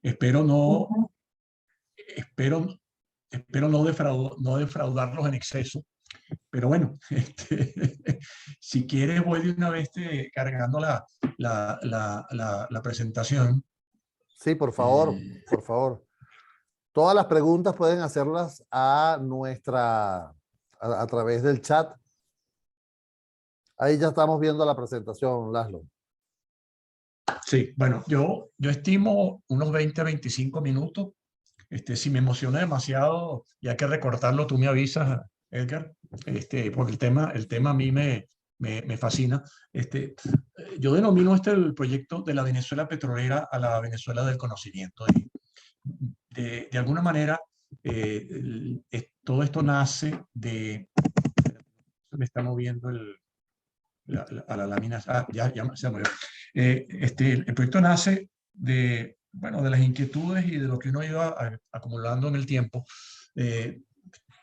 Espero no, espero, espero no defraudarlos en exceso, pero bueno, si quieres voy de una vez cargando la presentación. Sí, por favor, Eh, por favor. Todas las preguntas pueden hacerlas a través del chat. Ahí ya estamos viendo la presentación, Laszlo. sí, bueno, yo estimo unos 20 a 25 minutos. Si me emociona demasiado y hay que recortarlo, tú me avisas, Edgar, porque el tema a mí me fascina. Yo denomino el proyecto de la Venezuela petrolera a la Venezuela del conocimiento. De alguna manera, todo esto nace de... Se me está moviendo a la lámina. Ah, ya se movió. El proyecto nace bueno, de las inquietudes y de lo que uno iba acumulando en el tiempo.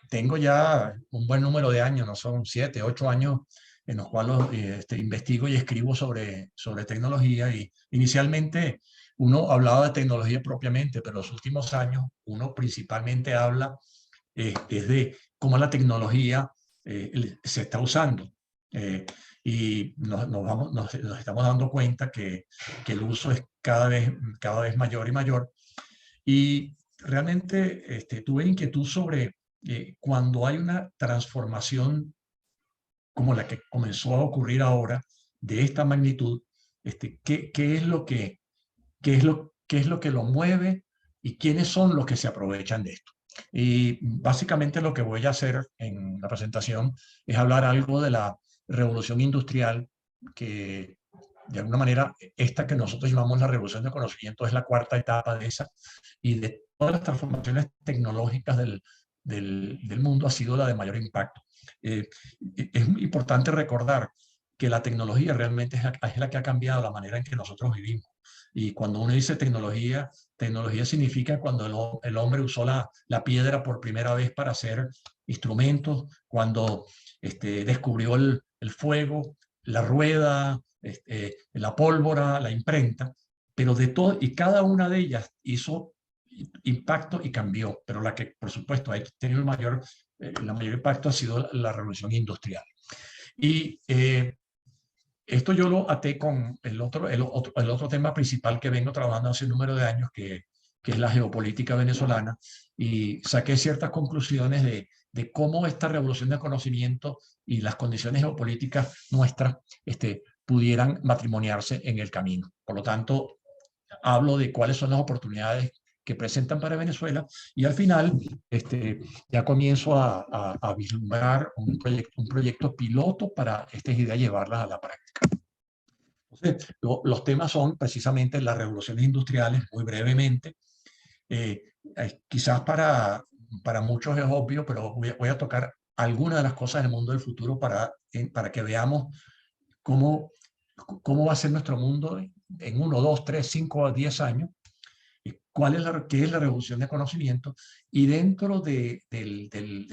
Tengo ya un buen número de años, no son 7, 8 años en los cuales investigo y escribo sobre tecnología, y inicialmente uno hablaba de tecnología propiamente, pero en los últimos años uno principalmente habla es de cómo la tecnología se está usando. Y nos estamos dando cuenta que el uso es cada vez mayor y mayor. Y realmente tuve inquietud sobre cuando hay una transformación como la que comenzó a ocurrir ahora, de esta magnitud, ¿qué es lo qué es lo que lo mueve y quiénes son los que se aprovechan de esto? Y básicamente lo que voy a hacer en la presentación es hablar algo de la revolución industrial, que de alguna manera esta que nosotros llamamos la revolución de conocimiento es la cuarta etapa de esa, y de todas las transformaciones tecnológicas del mundo ha sido la de mayor impacto. Es importante recordar que la tecnología realmente es la que ha cambiado la manera en que nosotros vivimos. Y cuando uno dice tecnología, tecnología significa cuando el hombre usó la piedra por primera vez para hacer instrumentos, cuando descubrió el fuego, la rueda, la pólvora, la imprenta, pero de todo, y cada una de ellas hizo impacto y cambió, pero la que por supuesto ha tenido la mayor impacto ha sido la revolución industrial. Y esto yo lo até con el otro tema principal que vengo trabajando hace un número de años, que es la geopolítica venezolana, y saqué ciertas conclusiones de cómo esta revolución de conocimiento y las condiciones geopolíticas nuestras pudieran matrimoniarse en el camino. Por lo tanto, hablo de cuáles son las oportunidades que presentan para Venezuela, y al final ya comienzo a vislumbrar un proyecto piloto para esta idea llevarlas a la práctica. Entonces, los temas son precisamente las revoluciones industriales, muy brevemente. Quizás para muchos es obvio, pero voy a tocar algunas de las cosas del mundo del futuro para que veamos cómo, cómo va a ser nuestro mundo en 1, 2, 3, 5 a 10 años, qué es la revolución de conocimiento, y dentro de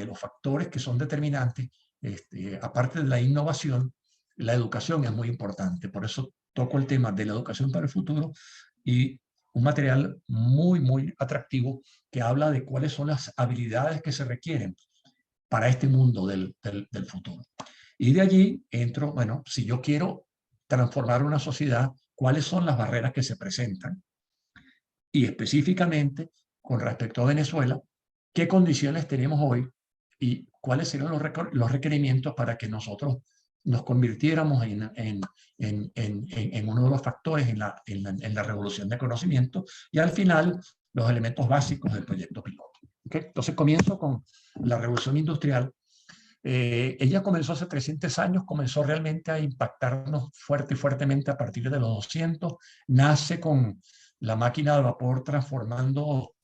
los factores que son determinantes, aparte de la innovación, la educación es muy importante. Por eso toco el tema de la educación para el futuro, y un material muy, muy atractivo que habla de cuáles son las habilidades que se requieren para este mundo del futuro. Y de allí entro, bueno, si yo quiero transformar una sociedad, ¿cuáles son las barreras que se presentan? Y específicamente, con respecto a Venezuela, ¿qué condiciones tenemos hoy y cuáles serían los requerimientos para que nosotros nos convirtiéramos en uno de los factores en la revolución de conocimiento, y al final los elementos básicos del proyecto piloto? ¿Okay? Entonces comienzo con la revolución industrial. Ella comenzó hace 300 años, comenzó realmente a impactarnos fuertemente a partir de los 200. Nace con la máquina de vapor transformando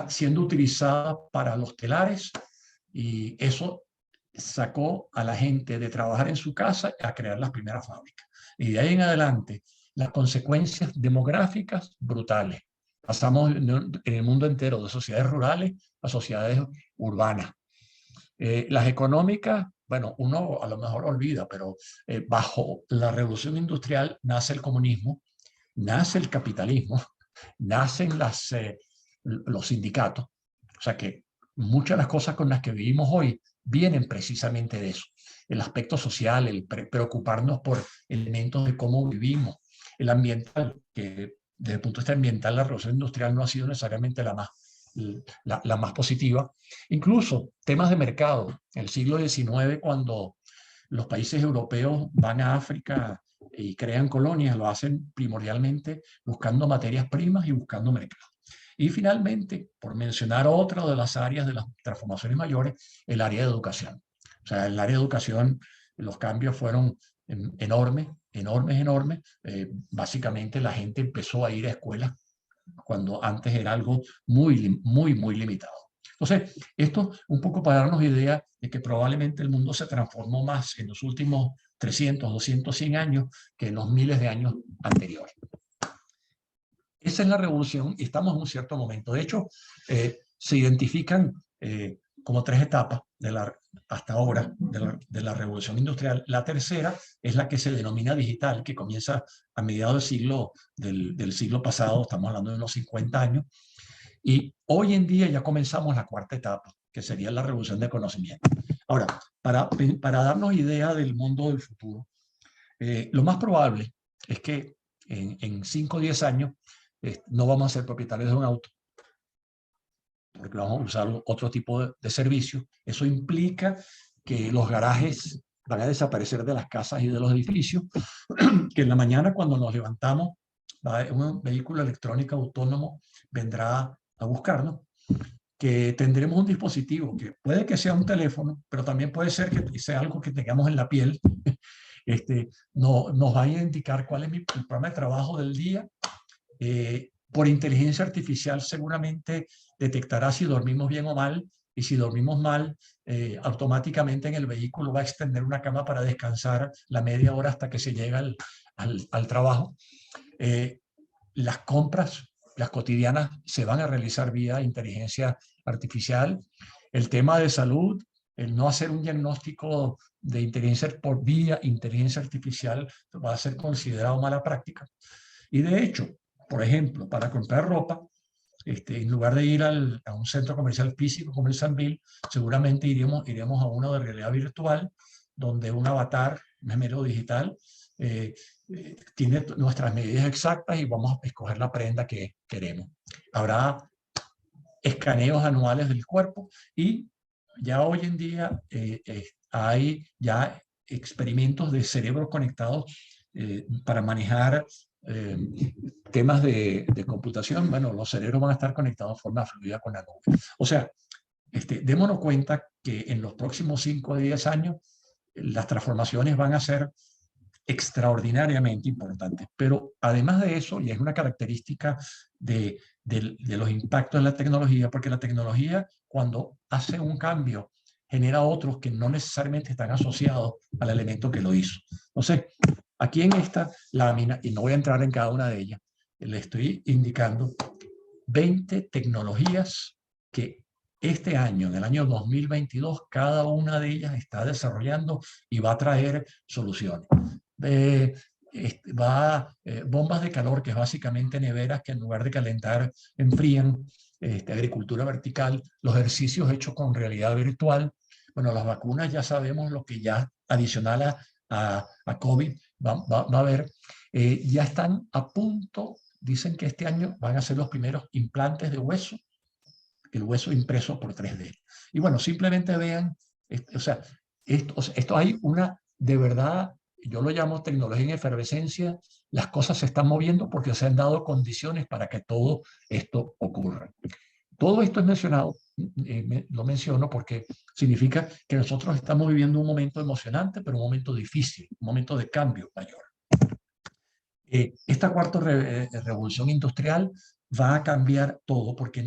siendo utilizada para los telares, y eso sacó a la gente de trabajar en su casa a crear las primeras fábricas. Y de ahí en adelante, las consecuencias demográficas brutales. Pasamos en el mundo entero de sociedades rurales a sociedades urbanas. Las económicas, bueno, uno a lo mejor olvida, pero bajo la revolución industrial nace el comunismo, nace el capitalismo, nacen los sindicatos. O sea que muchas de las cosas con las que vivimos hoy vienen precisamente de eso. El aspecto social, el preocuparnos por elementos de cómo vivimos, el ambiental, que desde el punto de vista ambiental la revolución industrial no ha sido necesariamente la más positiva. Incluso temas de mercado. En el siglo XIX, cuando los países europeos van a África y crean colonias, lo hacen primordialmente buscando materias primas y buscando mercado. Y finalmente, por mencionar otra de las áreas de las transformaciones mayores, el área de educación. O sea, en el área de educación los cambios fueron enormes, enormes, enormes. Básicamente la gente empezó a ir a escuelas cuando antes era algo muy, muy, muy limitado. Entonces, esto un poco para darnos idea de que probablemente el mundo se transformó más en los últimos 300, 200, 100 años que en los miles de años anteriores. Esa es la revolución y estamos en un cierto momento. De hecho, se identifican como 3 etapas hasta ahora de la revolución industrial. La tercera es la que se denomina digital, que comienza a mediados del siglo pasado, estamos hablando de unos 50 años, y hoy en día ya comenzamos la cuarta etapa, que sería la revolución de conocimiento. Ahora, para darnos idea del mundo del futuro, lo más probable es que en 5 o 10 años no vamos a ser propietarios de un auto, porque vamos a usar otro tipo de servicio. Eso implica que los garajes van a desaparecer de las casas y de los edificios, que en la mañana cuando nos levantamos, un vehículo electrónico autónomo vendrá a buscarnos, que tendremos un dispositivo que puede que sea un teléfono, pero también puede ser que sea algo que tengamos en la piel. Nos va a indicar cuál es el programa de trabajo del día. Por inteligencia artificial seguramente detectará si dormimos bien o mal, y si dormimos mal, automáticamente en el vehículo va a extender una cama para descansar la media hora hasta que se llega al trabajo. Las compras, las cotidianas, se van a realizar vía inteligencia artificial. El tema de salud, el no hacer un diagnóstico de inteligencia por vía inteligencia artificial va a ser considerado mala práctica. Y de hecho, por ejemplo, para comprar ropa, en lugar de ir a un centro comercial físico como el Sambil, seguramente iremos a uno de realidad virtual, donde un avatar, un gemelo digital, tiene nuestras medidas exactas y vamos a escoger la prenda que queremos. Habrá escaneos anuales del cuerpo y ya hoy en día hay ya experimentos de cerebros conectados para manejar temas de computación. Bueno, los cerebros van a estar conectados de forma fluida con la nube. O sea, démonos cuenta que en los próximos 5 o 10 años las transformaciones van a ser extraordinariamente importantes. Pero además de eso, y es una característica de los impactos de la tecnología, porque la tecnología cuando hace un cambio genera otros que no necesariamente están asociados al elemento que lo hizo. Entonces, aquí en esta lámina, y no voy a entrar en cada una de ellas, le estoy indicando 20 tecnologías que este año, en el año 2022, cada una de ellas está desarrollando y va a traer soluciones. Bombas de calor, que es básicamente neveras que en lugar de calentar enfrían, agricultura vertical, los ejercicios hechos con realidad virtual. Bueno, las vacunas ya sabemos lo que ya adicional a COVID va a haber. Ya están a punto, dicen que este año van a ser los primeros implantes de hueso, el hueso impreso por 3D. Y bueno, simplemente vean, o sea, esto hay una, de verdad, yo lo llamo tecnología en efervescencia, las cosas se están moviendo porque se han dado condiciones para que todo esto ocurra. Todo esto es mencionado, lo menciono porque significa que nosotros estamos viviendo un momento emocionante, pero un momento difícil, un momento de cambio mayor. Esta cuarta revolución industrial va a cambiar todo porque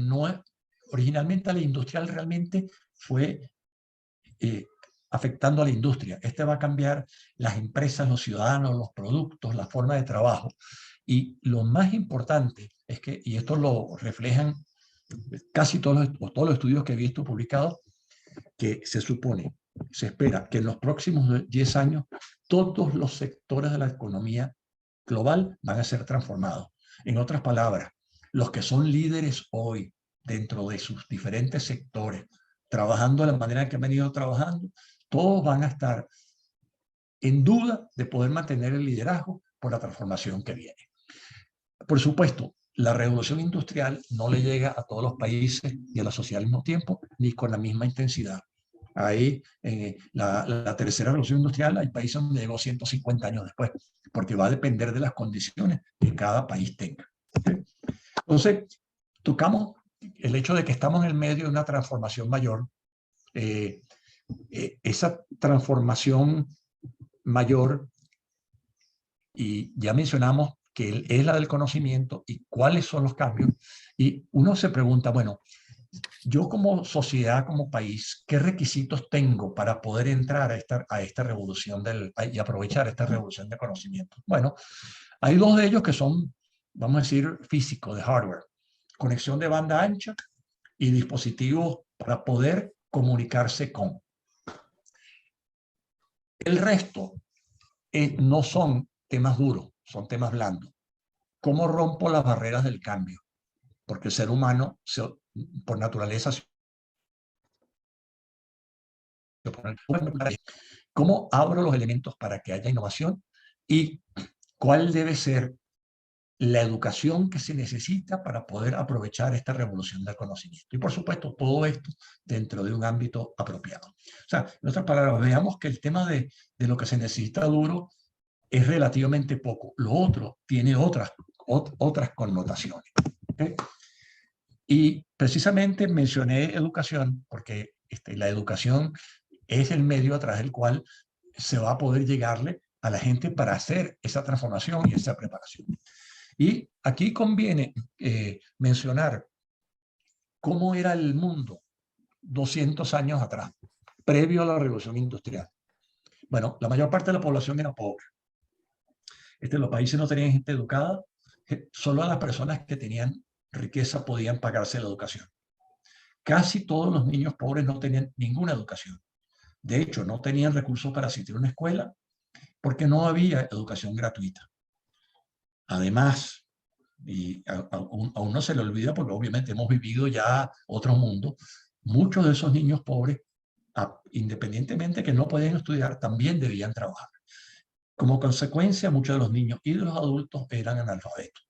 originalmente la industrial realmente fue afectando a la industria. Va a cambiar las empresas, los ciudadanos, los productos, la forma de trabajo. Y lo más importante es que, y esto lo reflejan casi todos los estudios que he visto publicados, que se espera que en los próximos 10 años todos los sectores de la economía global van a ser transformados. En otras palabras, los que son líderes hoy dentro de sus diferentes sectores, trabajando de la manera que han venido trabajando, todos van a estar en duda de poder mantener el liderazgo por la transformación que viene. Por supuesto, la revolución industrial no le llega a todos los países y a la sociedad al mismo tiempo, ni con la misma intensidad. Ahí, la tercera revolución industrial, hay países donde llegó 150 años después, porque va a depender de las condiciones que cada país tenga. ¿Okay? Entonces, tocamos el hecho de que estamos en el medio de una transformación mayor. Esa transformación mayor, y ya mencionamos que es la del conocimiento y cuáles son los cambios, y uno se pregunta, bueno, yo como sociedad, como país, ¿qué requisitos tengo para poder entrar a esta revolución y aprovechar esta revolución de conocimiento? Bueno, hay dos de ellos que son, vamos a decir, físicos, de hardware. Conexión de banda ancha y dispositivos para poder comunicarse con. El resto no son temas duros, son temas blandos. ¿Cómo rompo las barreras del cambio? Porque el ser humano, por naturaleza, ¿cómo abro los elementos para que haya innovación? ¿Y cuál debe ser la educación que se necesita para poder aprovechar esta revolución del conocimiento? Y por supuesto, todo esto dentro de un ámbito apropiado. O sea, en otras palabras, veamos que el tema de lo que se necesita duro es relativamente poco. Lo otro tiene otras connotaciones. ¿Okay? Y precisamente mencioné educación porque la educación es el medio a través del cual se va a poder llegarle a la gente para hacer esa transformación y esa preparación. Y aquí conviene mencionar cómo era el mundo 200 años atrás, previo a la revolución industrial. Bueno, la mayor parte de la población era pobre. Los países no tenían gente educada, solo a las personas que tenían riqueza podían pagarse la educación. Casi todos los niños pobres no tenían ninguna educación. De hecho, no tenían recursos para asistir a una escuela porque no había educación gratuita. Además, y a uno se le olvida porque obviamente hemos vivido ya otro mundo, muchos de esos niños pobres, independientemente que no podían estudiar, también debían trabajar. Como consecuencia, muchos de los niños y de los adultos eran analfabetos.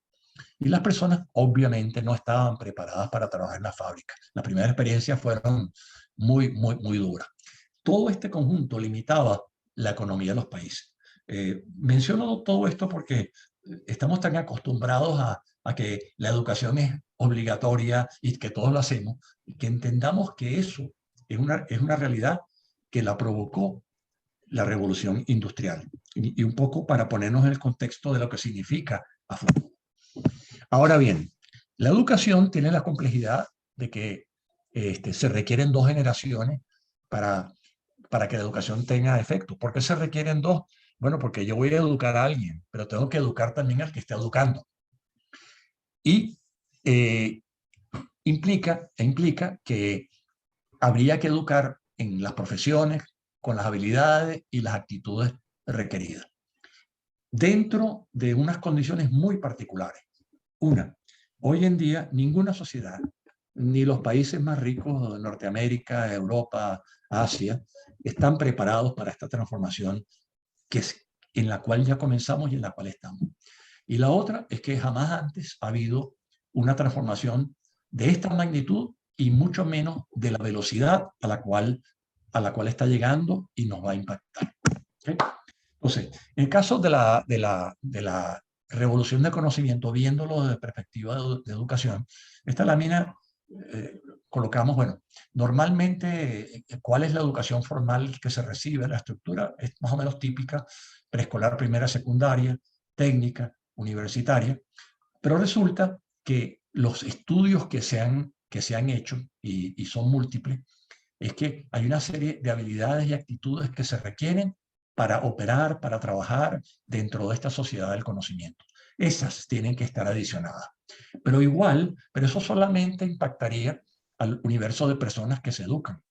Y las personas obviamente no estaban preparadas para trabajar en la fábrica. Las primeras experiencias fueron muy duras. Todo este conjunto limitaba la economía de los países. Menciono todo esto porque estamos tan acostumbrados a que la educación es obligatoria y que todos lo hacemos, y que entendamos que eso es una realidad que la provocó la revolución industrial. Y un poco para ponernos en el contexto de lo que significa a futuro. Ahora bien, la educación tiene la complejidad de que se requieren 2 generaciones para que la educación tenga efecto. ¿Por qué se requieren 2? Bueno, porque yo voy a educar a alguien, pero tengo que educar también al que esté educando. Y implica que habría que educar en las profesiones con las habilidades y las actitudes requeridas, dentro de unas condiciones muy particulares. Hoy en día ninguna sociedad, ni los países más ricos de Norteamérica, Europa, Asia, están preparados para esta transformación en la cual ya comenzamos y en la cual estamos. Y la otra es que jamás antes ha habido una transformación de esta magnitud y mucho menos de la velocidad a la cual está llegando y nos va a impactar. ¿Okay? Entonces, en el caso de la revolución de conocimiento, viéndolo desde perspectiva de educación, esta lámina colocamos, bueno, normalmente, ¿cuál es la educación formal que se recibe? La estructura es más o menos típica: preescolar, primera, secundaria, técnica, universitaria, pero resulta que los estudios que se han hecho, y son múltiples, es que hay una serie de habilidades y actitudes que se requieren para operar, para trabajar dentro de esta sociedad del conocimiento. Esas tienen que estar adicionadas. Pero eso solamente impactaría al universo de personas que se educan.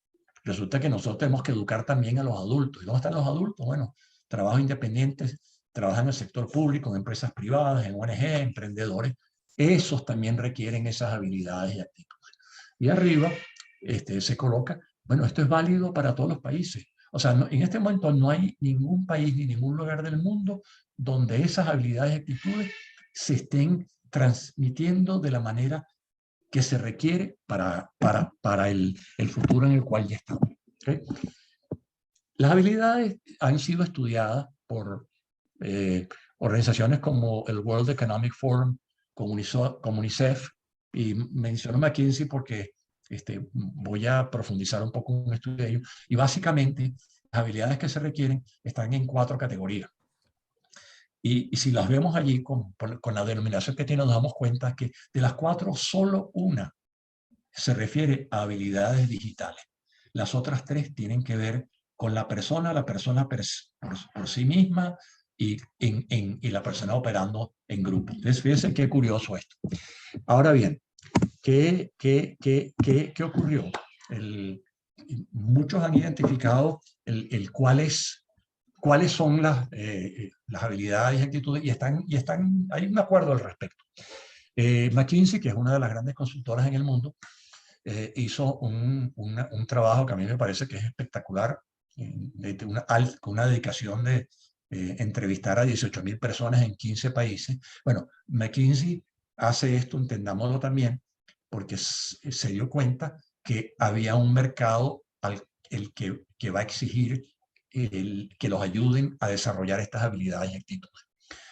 Resulta que nosotros tenemos que educar también a los adultos. ¿Y dónde están los adultos? Bueno, trabajo independiente, trabajan en el sector público, en empresas privadas, en ONG, emprendedores, esos también requieren esas habilidades y actitudes. Y arriba se coloca, bueno, esto es válido para todos los países. O sea, en este momento no hay ningún país ni ningún lugar del mundo donde esas habilidades y actitudes se estén transmitiendo de la manera que se requiere para el futuro en el cual ya estamos. ¿Okay? Las habilidades han sido estudiadas por organizaciones como el World Economic Forum, como UNICEF, y menciono McKinsey porque voy a profundizar un poco en un estudio de ellos. Y básicamente, las habilidades que se requieren están en 4 categorías. Y si las vemos allí con la denominación que tiene, nos damos cuenta que de las 4, solo una se refiere a habilidades digitales. Las otras 3 tienen que ver con la persona por sí misma y la persona operando en grupo. Entonces, fíjense qué curioso esto. Ahora bien, ¿qué ocurrió? Muchos han identificado cuáles son las habilidades y actitudes y hay un acuerdo al respecto. McKinsey, que es una de las grandes consultoras en el mundo, hizo un trabajo que a mí me parece que es espectacular, con una dedicación de entrevistar a 18.000 personas en 15 países. Bueno, McKinsey hace esto, entendámoslo también, porque se dio cuenta que había un mercado que va a exigir que los ayuden a desarrollar estas habilidades y actitudes.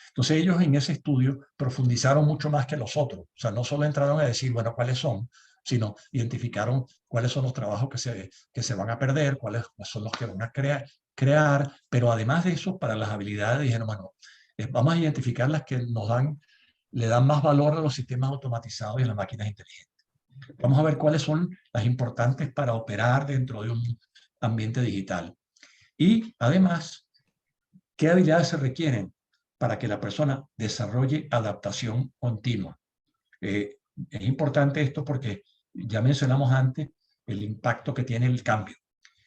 Entonces ellos en ese estudio profundizaron mucho más que los otros. O sea, no solo entraron a decir, bueno, cuáles son, sino identificaron cuáles son los trabajos que se van a perder, cuáles son los que van a crear, pero además de eso, para las habilidades dijeron, bueno, vamos a identificar las que le dan más valor a los sistemas automatizados y a las máquinas inteligentes. Vamos a ver cuáles son las importantes para operar dentro de un ambiente digital. Y además, ¿qué habilidades se requieren para que la persona desarrolle adaptación continua? Es importante esto porque ya mencionamos antes el impacto que tiene el cambio.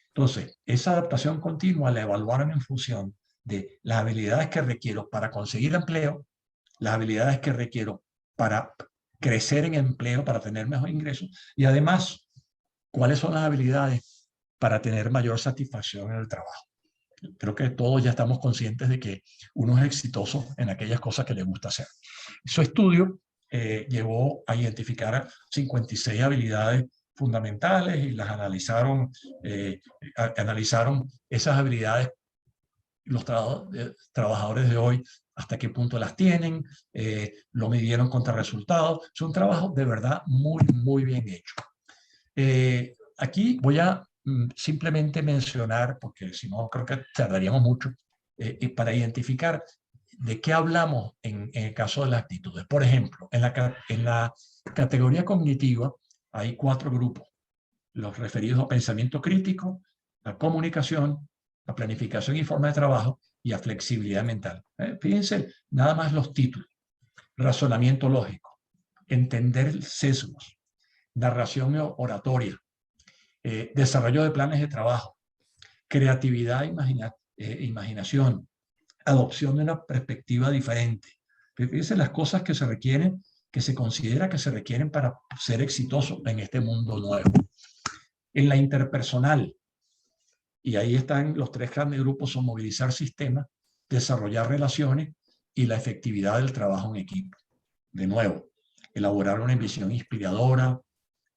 Entonces, esa adaptación continua la evaluaron en función de las habilidades que requiero para conseguir empleo, las habilidades que requiero para crecer en empleo, para tener mejor ingreso, y además, cuáles son las habilidades para tener mayor satisfacción en el trabajo. Creo que todos ya estamos conscientes de que uno es exitoso en aquellas cosas que le gusta hacer. Su estudio llevó a identificar 56 habilidades fundamentales y las analizaron esas habilidades, los trabajadores de hoy, hasta qué punto las tienen, lo midieron contra resultados. Es un trabajo de verdad muy, muy bien hecho. Aquí voy a simplemente mencionar, porque si no creo que tardaríamos mucho, para identificar de qué hablamos en el caso de las actitudes. Por ejemplo, en la categoría cognitiva hay 4 grupos: los referidos a pensamiento crítico, a comunicación, a planificación y forma de trabajo y a flexibilidad mental. Fíjense nada más los títulos: razonamiento lógico, entender sesgos, narración oratoria, desarrollo de planes de trabajo, creatividad e imaginación, adopción de una perspectiva diferente. Fíjense las cosas que se requieren, que se considera que se requieren para ser exitoso en este mundo nuevo. En la interpersonal, y ahí están los 3 grandes grupos, son movilizar sistemas, desarrollar relaciones y la efectividad del trabajo en equipo. De nuevo, elaborar una visión inspiradora,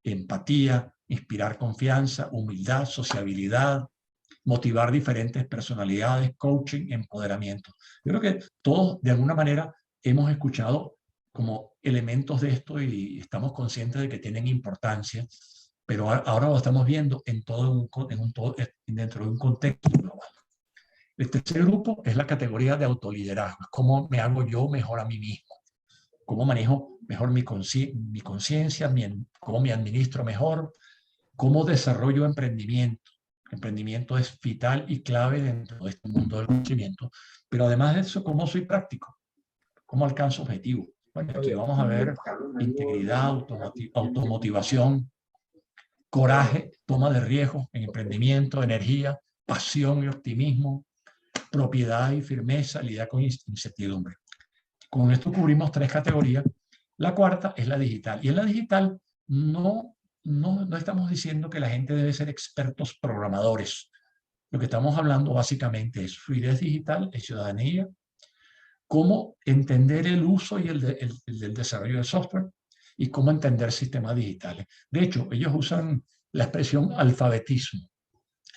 empatía, inspirar confianza, humildad, sociabilidad, motivar diferentes personalidades, coaching, empoderamiento. Yo creo que todos, de alguna manera, hemos escuchado como elementos de esto y estamos conscientes de que tienen importancia, pero ahora lo estamos viendo dentro de un contexto global. El tercer grupo es la categoría de autoliderazgo. ¿Cómo me hago yo mejor a mí mismo? ¿Cómo manejo mejor mi conciencia? ¿Cómo me administro mejor? ¿Cómo desarrollo emprendimiento? Emprendimiento es vital y clave dentro de este mundo del conocimiento. Pero además de eso, ¿cómo soy práctico? ¿Cómo alcanzo objetivos? Bueno, aquí vamos a ver integridad, automotivación, coraje, toma de riesgos en emprendimiento, energía, pasión y optimismo, propiedad y firmeza, lidiar con incertidumbre. Con esto cubrimos 3 categorías. La cuarta es la digital. Y en la digital no estamos diciendo que la gente debe ser expertos programadores. Lo que estamos hablando básicamente es fluidez digital, es ciudadanía, cómo entender el uso y el desarrollo de software y cómo entender sistemas digitales. De hecho, ellos usan la expresión alfabetismo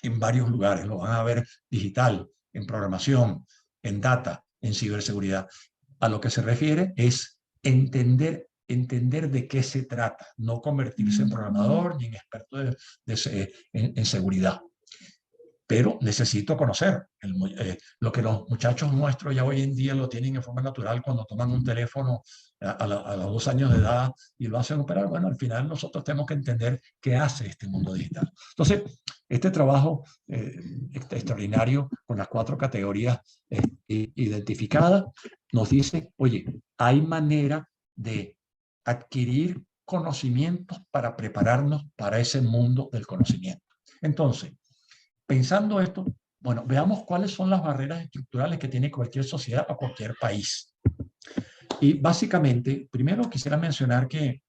en varios lugares. Lo van a ver digital, en programación, en data, en ciberseguridad. A lo que se refiere es entender de qué se trata, no convertirse en programador ni en experto en seguridad. Pero necesito conocer lo que los muchachos nuestros ya hoy en día lo tienen en forma natural cuando toman un teléfono a los 2 años de edad y lo hacen operar. Bueno, al final nosotros tenemos que entender qué hace este mundo digital. Entonces, este trabajo extraordinario con las 4 categorías identificadas nos dice, oye, hay manera de adquirir conocimientos para prepararnos para ese mundo del conocimiento. Entonces, pensando esto, bueno, veamos cuáles son las barreras estructurales que tiene cualquier sociedad o cualquier país. Y básicamente, primero quisiera mencionar que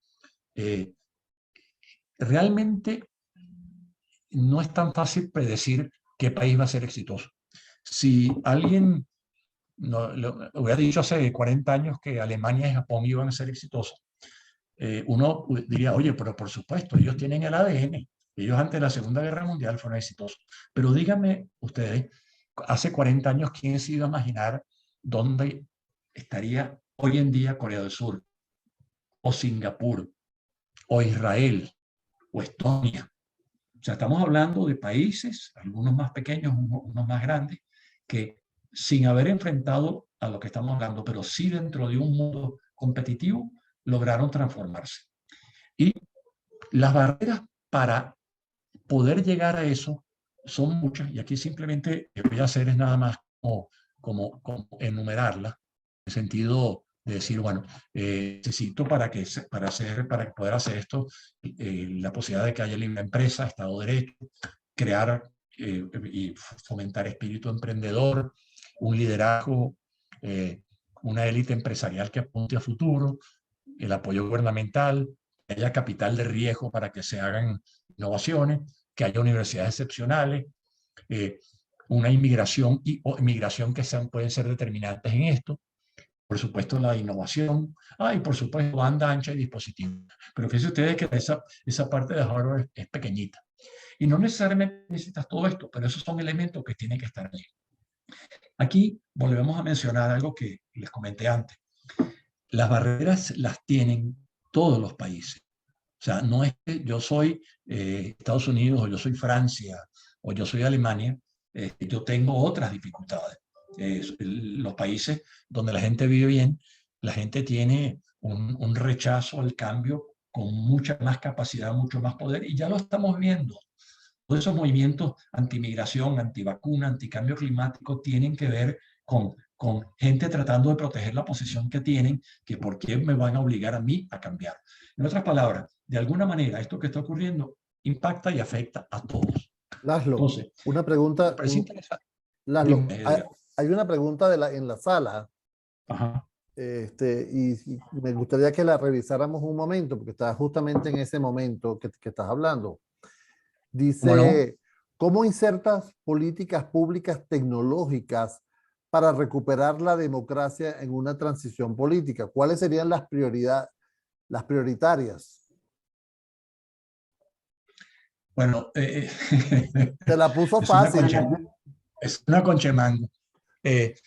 realmente no es tan fácil predecir qué país va a ser exitoso. Si alguien hubiera dicho hace 40 años que Alemania y Japón iban a ser exitosos, uno diría, oye, pero por supuesto, ellos tienen el ADN. Ellos antes de la Segunda Guerra Mundial fueron exitosos. Pero díganme ustedes, hace 40 años, ¿quién se iba a imaginar dónde estaría hoy en día Corea del Sur, o Singapur, o Israel, o Estonia? O sea, estamos hablando de países, algunos más pequeños, unos más grandes, que sin haber enfrentado a lo que estamos hablando, pero sí dentro de un mundo competitivo, lograron transformarse. Y las barreras para poder llegar a eso son muchas, y aquí simplemente lo que voy a hacer es nada más como enumerarlas, en el sentido de decir, bueno, necesito para poder hacer esto, la posibilidad de que haya libre empresa, Estado de Derecho, crear y fomentar espíritu emprendedor, un liderazgo, una élite empresarial que apunte a futuro, el apoyo gubernamental, que haya capital de riesgo para que se hagan innovaciones, que haya universidades excepcionales, una inmigración o inmigración que pueden ser determinantes en esto, por supuesto la innovación, y por supuesto banda ancha y dispositivos. Pero fíjense ustedes que esa parte de hardware es pequeñita. Y no necesariamente necesitas todo esto, pero esos son elementos que tienen que estar allí. Aquí volvemos a mencionar algo que les comenté antes. Las barreras las tienen todos los países. O sea, no es que yo soy Estados Unidos o yo soy Francia o yo soy Alemania, yo tengo otras dificultades. Los países donde la gente vive bien, la gente tiene un rechazo al cambio con mucha más capacidad, mucho más poder, y ya lo estamos viendo. Todos esos movimientos anti-migración, anti-vacuna, anti-cambio climático tienen que ver con gente tratando de proteger la posición que tienen, que por qué me van a obligar a mí a cambiar. En otras palabras, de alguna manera, esto que está ocurriendo impacta y afecta a todos. Laszlo, Entonces, una pregunta. Laszlo, dime, hay una pregunta en la sala. Ajá. Y me gustaría que la revisáramos un momento, porque está justamente en ese momento que estás hablando. Dice, ¿cómo insertas políticas públicas tecnológicas para recuperar la democracia en una transición política? ¿Cuáles serían las prioritarias? Bueno, te la puso fácil. Es una conchemango.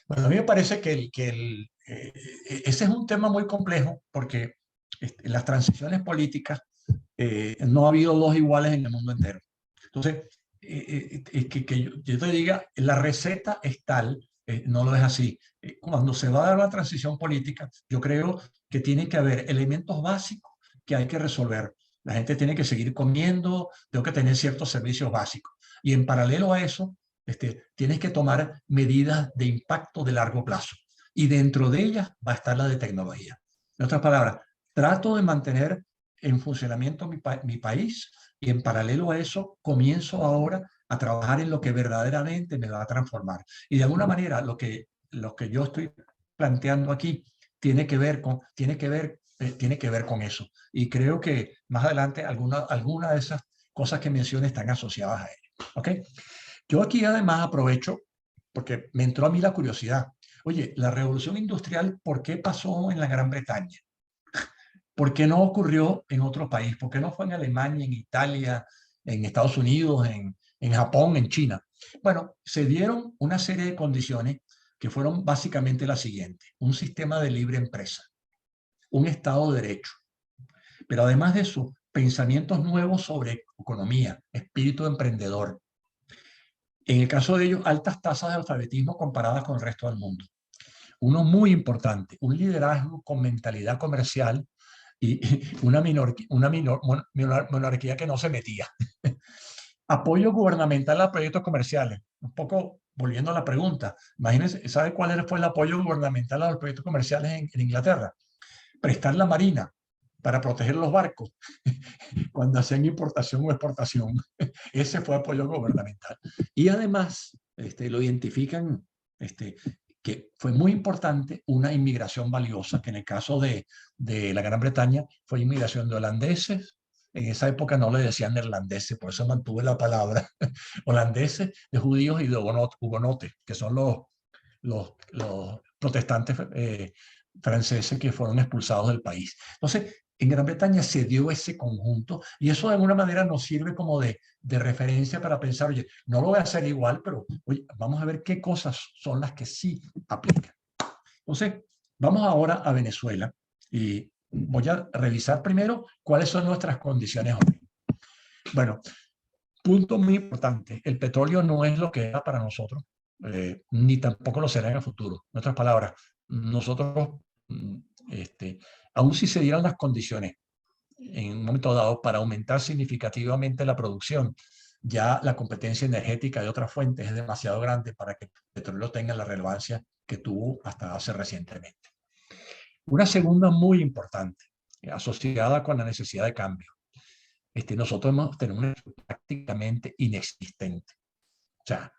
Bueno, a mí me parece que ese es un tema muy complejo porque en las transiciones políticas no ha habido dos iguales en el mundo entero. Entonces, que yo te diga, la receta es tal, no lo es así. Cuando se va a dar la transición política, yo creo que tiene que haber elementos básicos que hay que resolver. La gente tiene que seguir comiendo, tengo que tener ciertos servicios básicos. Y en paralelo a eso, tienes que tomar medidas de impacto de largo plazo. Y dentro de ellas va a estar la de tecnología. En otras palabras, trato de mantener en funcionamiento mi país y en paralelo a eso comienzo ahora a trabajar en lo que verdaderamente me va a transformar. Y de alguna manera lo que yo estoy planteando aquí tiene que ver con eso. Y creo que más adelante alguna de esas cosas que mencioné están asociadas a ello. ¿Ok? Yo aquí además aprovecho, porque me entró a mí la curiosidad. Oye, la revolución industrial, ¿por qué pasó en la Gran Bretaña? ¿Por qué no ocurrió en otro país? ¿Por qué no fue en Alemania, en Italia, en Estados Unidos, en Japón, en China? Bueno, se dieron una serie de condiciones que fueron básicamente las siguientes. Un sistema de libre empresa, un Estado de Derecho, pero además de eso, pensamientos nuevos sobre economía, espíritu emprendedor. En el caso de ellos, altas tasas de alfabetismo comparadas con el resto del mundo. Uno muy importante, un liderazgo con mentalidad comercial y una monarquía que no se metía. Apoyo gubernamental a proyectos comerciales. Un poco volviendo a la pregunta, imagínense, ¿sabe cuál fue el apoyo gubernamental a los proyectos comerciales en Inglaterra? Prestar la marina para proteger los barcos cuando hacían importación o exportación. Ese fue apoyo gubernamental. Y además, lo identifican, que fue muy importante una inmigración valiosa, que en el caso de la Gran Bretaña fue inmigración de holandeses. En esa época no le decían neerlandeses, por eso mantuve la palabra holandeses, de judíos y de hugonotes, que son los protestantes franceses que fueron expulsados del país. Entonces, en Gran Bretaña se dio ese conjunto y eso de alguna manera nos sirve como de referencia para pensar, oye, no lo voy a hacer igual, pero oye, vamos a ver qué cosas son las que sí aplican. Entonces, vamos ahora a Venezuela y voy a revisar primero cuáles son nuestras condiciones hoy. Bueno, punto muy importante, el petróleo no es lo que era para nosotros, ni tampoco lo será en el futuro. En otras palabras, nosotros, aun si se dieran las condiciones en un momento dado para aumentar significativamente la producción, ya la competencia energética de otras fuentes es demasiado grande para que el petróleo tenga la relevancia que tuvo hasta hace recientemente. Una segunda muy importante, asociada con la necesidad de cambio. Nosotros tenemos una prácticamente inexistente. O sea,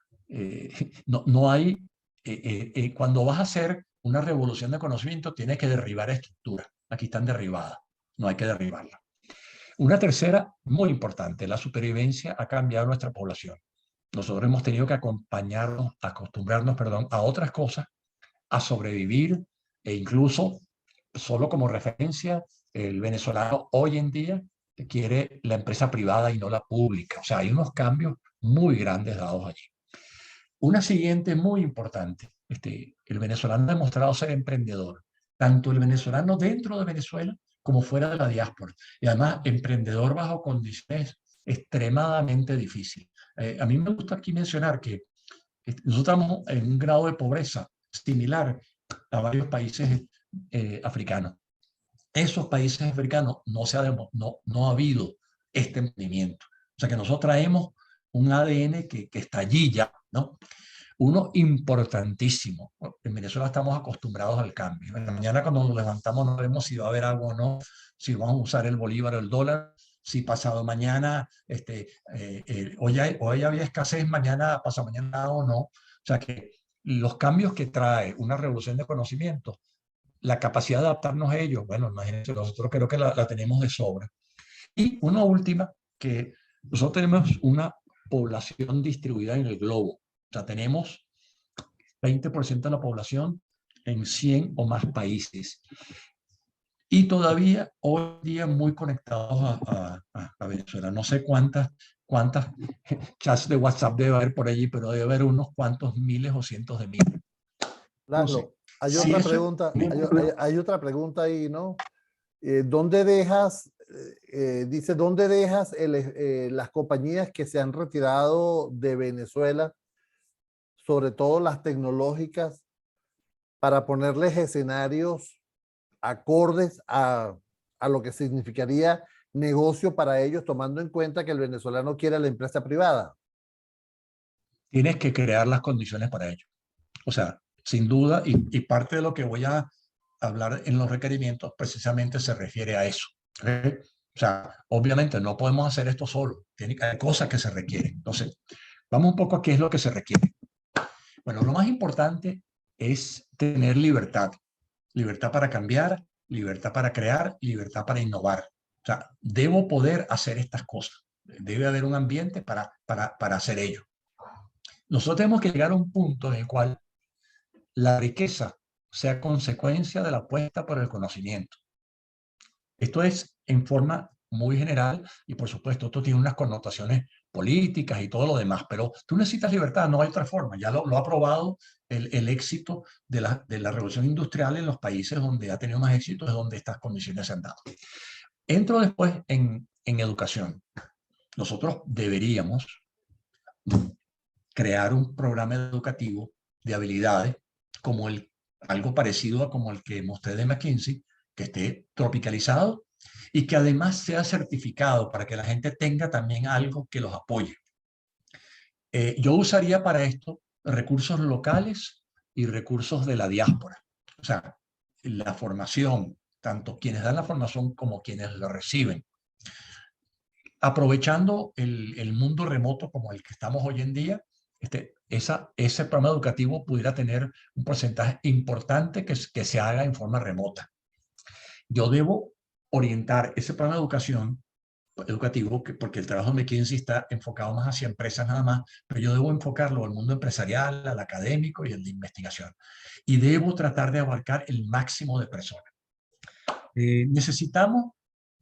no hay, cuando vas a hacer una revolución de conocimiento, tienes que derribar estructuras. Aquí están derribadas, no hay que derribarlas. Una tercera, muy importante, la supervivencia ha cambiado nuestra población. Nosotros hemos tenido que acostumbrarnos, a otras cosas, a sobrevivir e incluso, solo como referencia, el venezolano hoy en día quiere la empresa privada y no la pública. O sea, hay unos cambios muy grandes dados allí. Una siguiente muy importante, el venezolano ha demostrado ser emprendedor, tanto el venezolano dentro de Venezuela como fuera de la diáspora, y además emprendedor bajo condiciones extremadamente difíciles. A mí me gusta aquí mencionar que nosotros estamos en un grado de pobreza similar a varios países africanos. Esos países africanos no ha habido este emprendimiento. O sea que nosotros traemos un ADN que está allí ya, ¿no? Uno importantísimo. En Venezuela estamos acostumbrados al cambio. En la mañana cuando nos levantamos no vemos si va a haber agua o no, si vamos a usar el bolívar o el dólar, si pasado mañana, hoy había escasez, mañana, pasado mañana o no. O sea que los cambios que trae una revolución de conocimiento, la capacidad de adaptarnos a ellos, bueno, imagínense, nosotros creo que la tenemos de sobra. Y una última, que nosotros tenemos una población distribuida en el globo. O sea, tenemos 20% de la población en 100 o más países. Y todavía hoy día muy conectados a Venezuela. No sé cuántas chats de WhatsApp debe haber por allí, pero debe haber unos cuantos miles o cientos de miles. Lalo, hay si otra eso, pregunta, hay otra pregunta ahí, ¿no? ¿Dónde dejas, dice, dónde dejas las compañías que se han retirado de Venezuela, sobre todo las tecnológicas, para ponerles escenarios acordes a lo que significaría negocio para ellos, tomando en cuenta que el venezolano quiere la empresa privada? tienes que crear las condiciones para ello. O sea, sin duda, y parte de lo que voy a hablar en los requerimientos precisamente se refiere a eso. ¿Okay? O sea, obviamente no podemos hacer esto solo, hay cosas que se requieren. Entonces, Vamos un poco a qué es lo que se requiere. Bueno, lo más importante es tener libertad. Libertad para cambiar, libertad para crear, libertad para innovar. O sea, debo poder hacer estas cosas. Debe haber un ambiente para hacer ello. Nosotros tenemos que llegar a un punto en el cual la riqueza sea consecuencia de la apuesta por el conocimiento. Esto es en forma muy general y por supuesto esto tiene unas connotaciones políticas y todo lo demás, pero tú necesitas libertad, no hay otra forma. Ya lo ha probado el éxito de la revolución industrial en los países donde ha tenido más éxito, es donde estas condiciones se han dado. Entro después en educación. Nosotros deberíamos crear un programa educativo de habilidades como algo parecido a como el que mostré de McKinsey, que esté tropicalizado y que además sea certificado para que la gente tenga también algo que los apoye. Yo usaría para esto recursos locales y recursos de la diáspora. O sea, la formación, tanto quienes dan la formación como quienes la reciben. Aprovechando el mundo remoto como el que estamos hoy en día, ese programa educativo pudiera tener un porcentaje importante que se haga en forma remota. Yo debo orientar ese programa de educativo, porque el trabajo de McKinsey está enfocado más hacia empresas nada más, pero yo debo enfocarlo al mundo empresarial, al académico y al de investigación. Y debo tratar de abarcar el máximo de personas. Necesitamos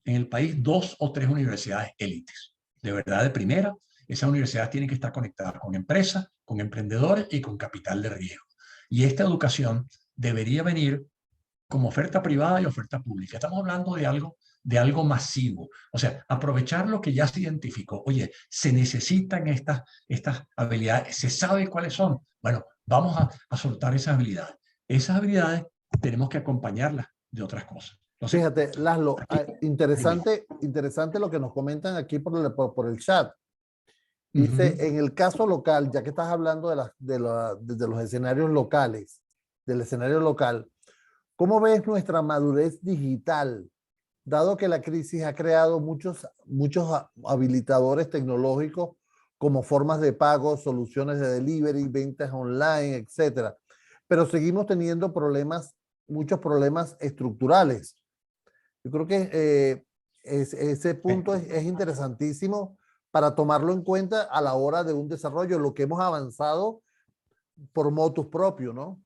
en el país 2 o 3 universidades élites, de verdad de primera. Esas universidades tienen que estar conectadas con empresas, con emprendedores y con capital de riesgo. Y esta educación debería venir como oferta privada y oferta pública. Estamos hablando de algo masivo. O sea, aprovechar lo que ya se identificó. Oye, se necesitan estas habilidades, se sabe cuáles son. Bueno, vamos a soltar esas habilidades. Esas habilidades tenemos que acompañarlas de otras cosas. Entonces, Fíjate, Laszlo, dime. interesante lo que nos comentan aquí por el chat. Dice, Ujú. en el caso local, ya que estás hablando de los escenarios locales, del escenario local, ¿cómo ves nuestra madurez digital? Dado que la crisis ha creado muchos habilitadores tecnológicos como formas de pago, soluciones de delivery, ventas online, etcétera. Pero seguimos teniendo muchos problemas estructurales. Yo creo que ese punto es interesantísimo para tomarlo en cuenta a la hora de un desarrollo, lo que hemos avanzado por motus propio, ¿no?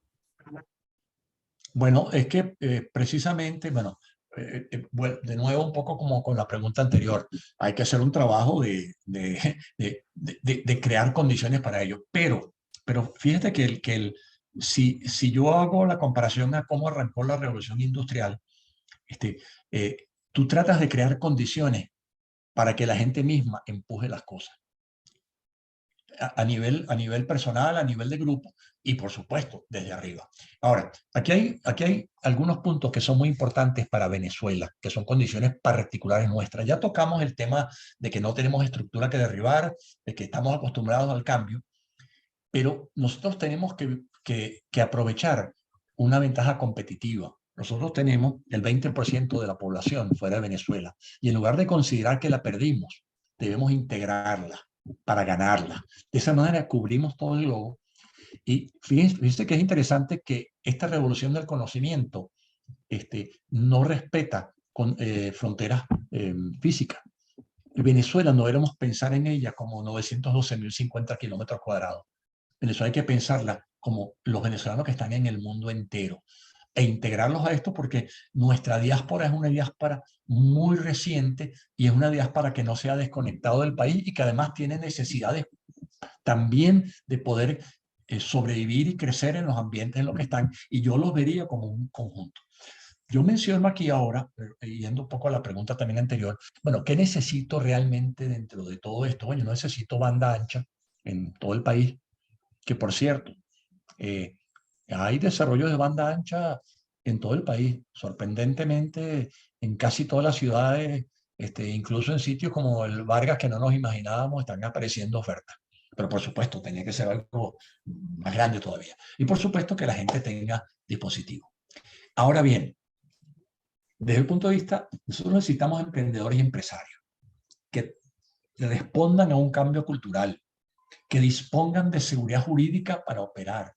Bueno, es que precisamente, bueno, de nuevo un poco como con la pregunta anterior, hay que hacer un trabajo de crear condiciones para ello. Pero fíjate si yo hago la comparación a cómo arrancó la revolución industrial, este, tú tratas de crear condiciones para que la gente misma empuje las cosas a nivel personal, a nivel de grupo y por supuesto desde arriba. Ahora, aquí hay algunos puntos que son muy importantes para Venezuela, que son condiciones particulares nuestras. Ya tocamos el tema de que no tenemos estructura que derribar, de que estamos acostumbrados al cambio, pero nosotros tenemos que aprovechar una ventaja competitiva. Nosotros tenemos el 20% de la población fuera de Venezuela y en lugar de considerar que la perdimos, debemos integrarla para ganarla. De esa manera cubrimos todo el globo y fíjense que es interesante que esta revolución del conocimiento no respeta fronteras físicas. Venezuela no debemos pensar en ella como 912.050 kilómetros cuadrados. Venezuela hay que pensarla como los venezolanos que están en el mundo entero e integrarlos a esto porque nuestra diáspora es una diáspora muy reciente y es una diáspora que no se ha desconectado del país y que además tiene necesidades también de poder sobrevivir y crecer en los ambientes en los que están y yo los vería como un conjunto. Yo menciono aquí ahora, yendo un poco a la pregunta también anterior, bueno, ¿qué necesito realmente dentro de todo esto? Bueno, yo necesito banda ancha en todo el país, que por cierto, eh, hay desarrollo de banda ancha en todo el país, sorprendentemente en casi todas las ciudades, incluso en sitios como el Vargas que no nos imaginábamos, están apareciendo ofertas. Pero por supuesto, tenía que ser algo más grande todavía. Y por supuesto que la gente tenga dispositivo. Ahora bien, desde el punto de vista, nosotros necesitamos emprendedores y empresarios que respondan a un cambio cultural, que dispongan de seguridad jurídica para operar,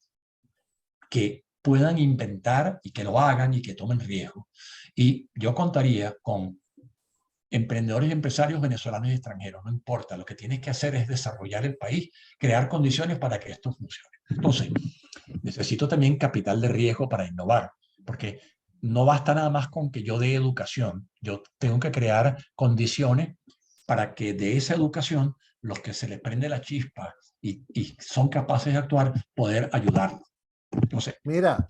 que puedan inventar y que lo hagan y que tomen riesgo. Y yo contaría con emprendedores y empresarios venezolanos y extranjeros, no importa, lo que tienes que hacer es desarrollar el país, crear condiciones para que esto funcione. Entonces, necesito también capital de riesgo para innovar, porque no basta nada más con que yo dé educación, yo tengo que crear condiciones para que de esa educación los que se les prende la chispa y son capaces de actuar, poder ayudarlos. Entonces, Mira,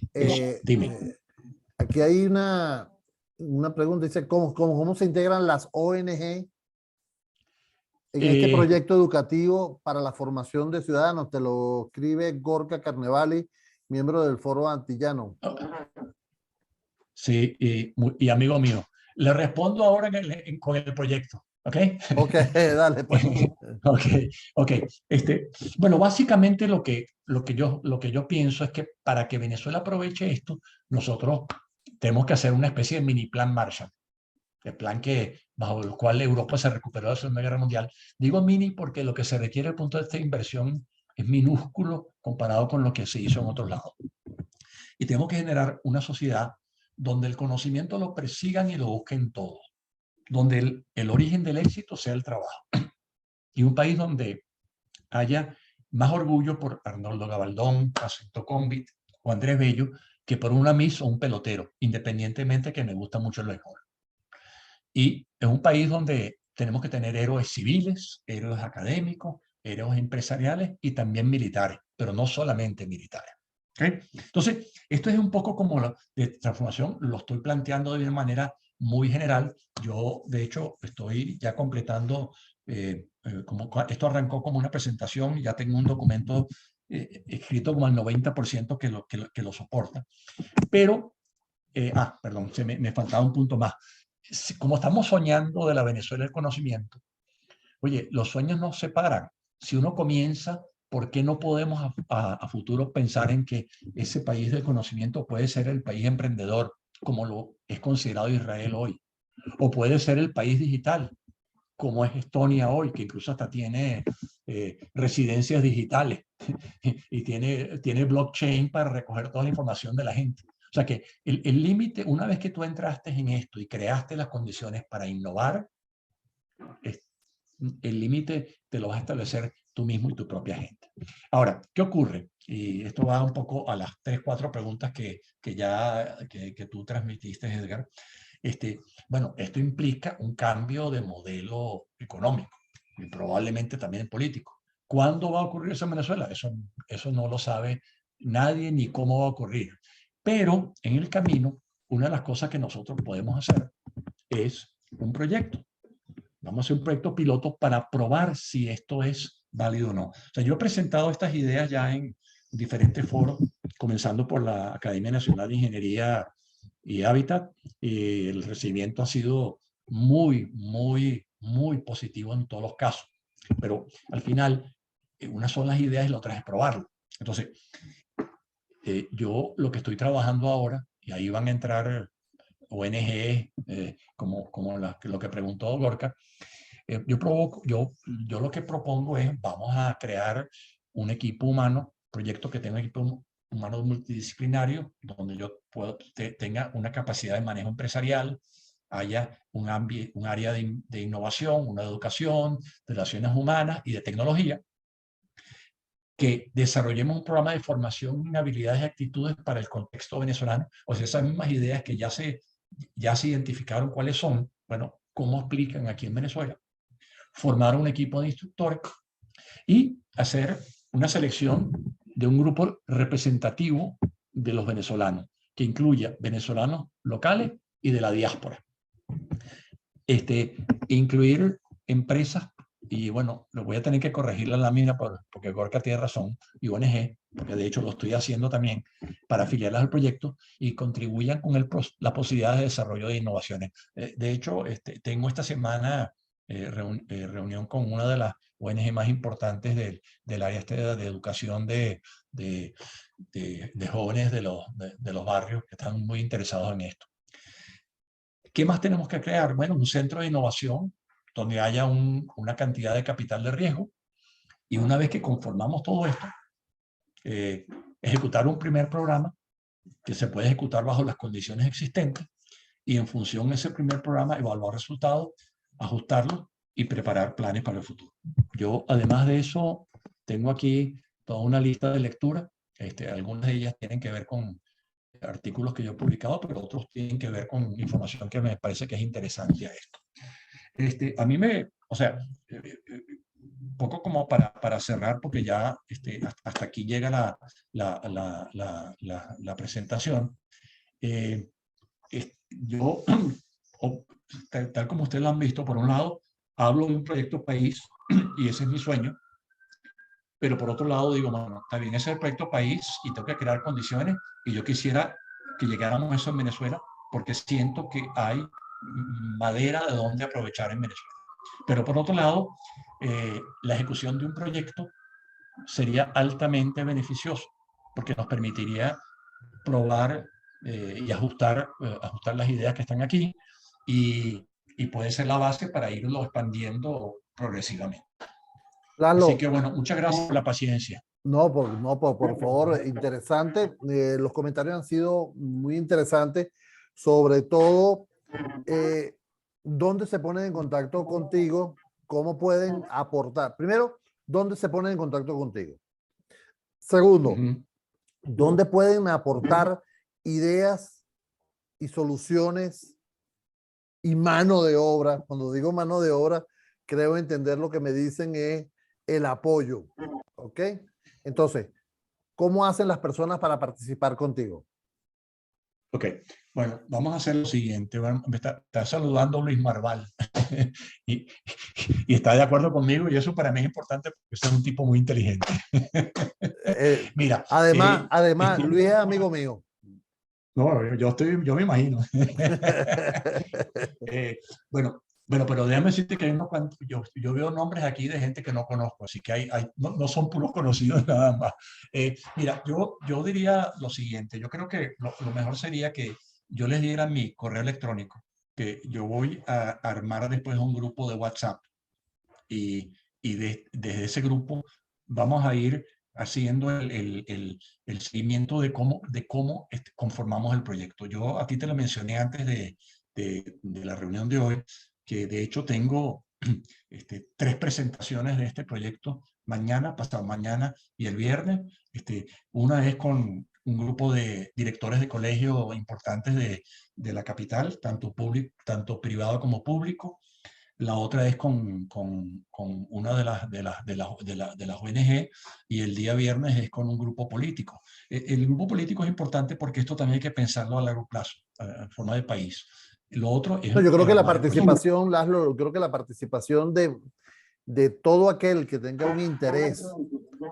dime. aquí hay una pregunta, dice, ¿cómo se integran las ONG en este Eh, proyecto educativo para la formación de ciudadanos? Te lo escribe Gorka Carnevali, miembro del Foro Antillano. sí, y amigo mío, le respondo ahora con el proyecto, ¿ok? Ok, dale pues. Ok, ok. Bueno, básicamente lo que yo pienso es que para que Venezuela aproveche esto, nosotros tenemos que hacer una especie de mini plan Marshall, el plan bajo el cual Europa se recuperó de la Segunda Guerra Mundial. Digo mini porque lo que se requiere desde el punto de vista de inversión es minúsculo comparado con lo que se hizo en otros lados. Y tenemos que generar una sociedad donde el conocimiento lo persigan y lo busquen todos, donde el origen del éxito sea el trabajo. Y un país donde haya más orgullo por Arnoldo Gabaldón, Jacinto Combit o Andrés Bello que por una Miss o un pelotero, independientemente que me gusta mucho el béisbol. Y es un país donde tenemos que tener héroes civiles, héroes académicos, héroes empresariales y también militares, pero no solamente militares. ¿Okay? Entonces, esto es un poco como la de transformación, lo estoy planteando de una manera muy general. Yo, de hecho, estoy ya completando, esto arrancó como una presentación, ya tengo un documento escrito como al 90% que lo soporta. Pero, perdón, me faltaba un punto más. Como estamos soñando de la Venezuela del conocimiento, oye, los sueños no se paran. Si uno comienza, ¿por qué no podemos a futuro pensar en que ese país del conocimiento puede ser el país emprendedor, como lo es considerado Israel hoy? O puede ser el país digital, como es Estonia hoy, que incluso hasta tiene residencias digitales y tiene blockchain para recoger toda la información de la gente. O sea que el límite, una vez que tú entraste en esto y creaste las condiciones para innovar, el límite te lo vas a establecer tú mismo y tu propia gente. Ahora, ¿qué ocurre? Y esto va un poco a las 3, 4 preguntas que tú transmitiste, Edgar. Bueno, esto implica un cambio de modelo económico y probablemente también político. ¿Cuándo va a ocurrir eso en Venezuela? Eso no lo sabe nadie ni cómo va a ocurrir. Pero en el camino, una de las cosas que nosotros podemos hacer es un proyecto. Vamos a hacer un proyecto piloto para probar si esto es válido o no. O sea, yo he presentado estas ideas ya en diferentes foros, comenzando por la Academia Nacional de Ingeniería y Hábitat, y el recibimiento ha sido muy positivo en todos los casos. Pero al final, una son las ideas y la otra es probarlo. Entonces, yo lo que estoy trabajando ahora, y ahí van a entrar ONG, como lo que preguntó Gorka, yo lo que propongo es, vamos a crear un equipo humano, proyecto que tenga un equipo humano multidisciplinario, donde yo tenga una capacidad de manejo empresarial, haya un área de innovación, una educación, de relaciones humanas y de tecnología, que desarrollemos un programa de formación en habilidades y actitudes para el contexto venezolano, o sea, esas mismas ideas que ya se identificaron cuáles son, bueno, cómo aplican aquí en Venezuela, formar un equipo de instructores y hacer una selección de un grupo representativo de los venezolanos, que incluya venezolanos locales y de la diáspora. Incluir empresas, y bueno, lo voy a tener que corregir la lámina porque Gorka tiene razón, y ONG, porque de hecho lo estoy haciendo también, para afiliarlas al proyecto y contribuyan con la posibilidad de desarrollo de innovaciones. De hecho, tengo esta semana reunión con una de las ONG más importantes del área de educación de jóvenes de los barrios que están muy interesados en esto. ¿Qué más tenemos que crear? Bueno, un centro de innovación donde haya una cantidad de capital de riesgo Y una vez que conformamos todo esto, ejecutar un primer programa que se puede ejecutar bajo las condiciones existentes y en función de ese primer programa evaluar resultados, ajustarlos y preparar planes para el futuro. Yo, además de eso, tengo aquí toda una lista de lectura. Algunas de ellas tienen que ver con artículos que yo he publicado, pero otros tienen que ver con información que me parece que es interesante a esto. A mí o sea, un poco como para cerrar, porque ya hasta aquí llega la presentación. Yo, tal como ustedes lo han visto, por un lado, hablo de un proyecto país y ese es mi sueño, pero por otro lado digo, bueno, está bien, ese es el proyecto país y tengo que crear condiciones y yo quisiera que llegáramos a eso en Venezuela porque siento que hay madera de donde aprovechar en Venezuela. Pero por otro lado, la ejecución de un proyecto sería altamente beneficioso porque nos permitiría probar y ajustar las ideas que están aquí y puede ser la base para irlo expandiendo progresivamente. Así Lalo, que bueno, muchas gracias por la paciencia. por favor, interesante. Los comentarios han sido muy interesantes, sobre todo dónde se ponen en contacto contigo, cómo pueden aportar. Primero, ¿dónde se ponen en contacto contigo? Segundo, ¿dónde pueden aportar ideas y soluciones y mano de obra? Cuando digo mano de obra, creo entender lo que me dicen es el apoyo. ¿Ok? Entonces, ¿cómo hacen las personas para participar contigo? Ok, bueno, vamos a hacer lo siguiente. Me está saludando Luis Marval y, y está de acuerdo conmigo y eso para mí es importante porque es un tipo muy inteligente. Mira, Además, Luis es amigo mío. No, yo me imagino. Bueno, pero déjame decirte que hay unos cuantos, yo veo nombres aquí de gente que no conozco, así que no son puros conocidos nada más. Mira, yo diría lo siguiente, yo creo que lo mejor sería que yo les diera mi correo electrónico, que yo voy a armar después un grupo de WhatsApp y desde ese grupo vamos a ir haciendo el seguimiento de cómo conformamos el proyecto. Yo a ti te lo mencioné antes de la reunión de hoy, que de hecho tengo 3 presentaciones de este proyecto mañana, pasado mañana y el viernes. Una es con un grupo de directores de colegio importantes de la capital, tanto privado como público. La otra es con una de las ONG y el día viernes es con un grupo político. El grupo político es importante porque esto también hay que pensarlo a largo plazo, en forma de país. Lo otro es No, yo creo que la armar el proyecto. participación, Laszlo, creo que la participación de todo aquel que tenga un interés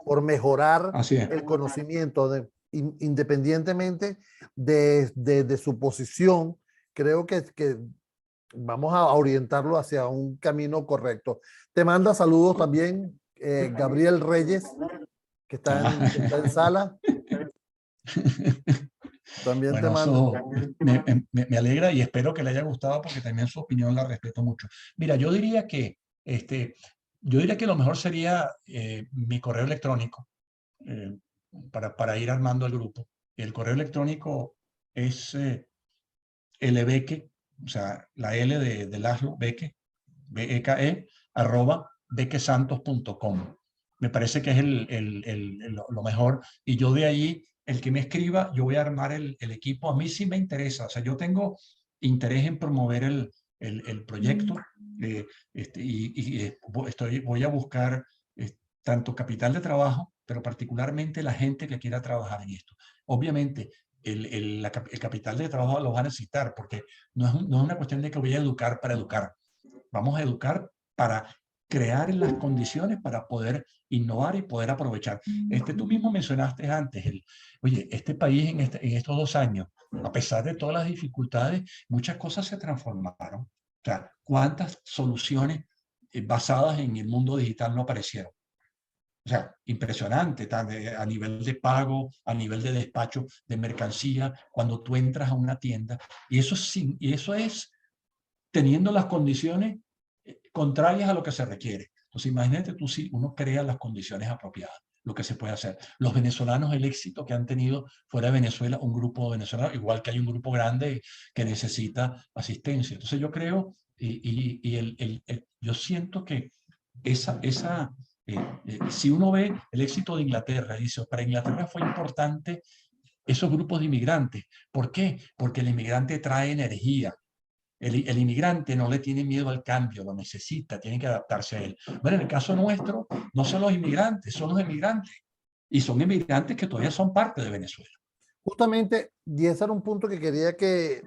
por mejorar Así es. el conocimiento, independientemente de su posición, creo que vamos a orientarlo hacia un camino correcto. Te manda saludos también Gabriel Reyes, que está en sala. También te Bueno, manda. eso me alegra y espero que le haya gustado porque también su opinión la respeto mucho. Mira, yo diría que lo mejor sería mi correo electrónico para ir armando el grupo. El correo electrónico es lbeque, o sea, la L de Laszlo, Beque, BEKE, @bequesantos.com. Me parece que es lo mejor. Y yo de ahí, el que me escriba, yo voy a armar el equipo. A mí sí me interesa. O sea, yo tengo interés en promover el proyecto voy a buscar tanto capital de trabajo, pero particularmente la gente que quiera trabajar en esto. Obviamente, el capital de trabajo lo va a necesitar porque no es una cuestión de que voy a educar para educar. Vamos a educar para crear las condiciones para poder innovar y poder aprovechar. Tú mismo mencionaste antes, oye, este país en estos 2 años, a pesar de todas las dificultades, muchas cosas se transformaron. O sea, ¿cuántas soluciones basadas en el mundo digital no aparecieron? O sea, impresionante, a nivel de pago, a nivel de despacho de mercancía, cuando tú entras a una tienda. Y eso es teniendo las condiciones contrarias a lo que se requiere. Entonces, imagínate tú si uno crea las condiciones apropiadas, lo que se puede hacer. Los venezolanos, el éxito que han tenido fuera de Venezuela, un grupo de venezolanos, igual que hay un grupo grande que necesita asistencia. Entonces, yo creo, yo siento que si uno ve el éxito de Inglaterra, dice, para Inglaterra fue importante esos grupos de inmigrantes. ¿Por qué? Porque el inmigrante trae energía. El inmigrante no le tiene miedo al cambio, lo necesita, tiene que adaptarse a él. Bueno, en el caso nuestro, no son los inmigrantes, son los emigrantes. Y son inmigrantes que todavía son parte de Venezuela. Justamente, y ese era un punto que quería que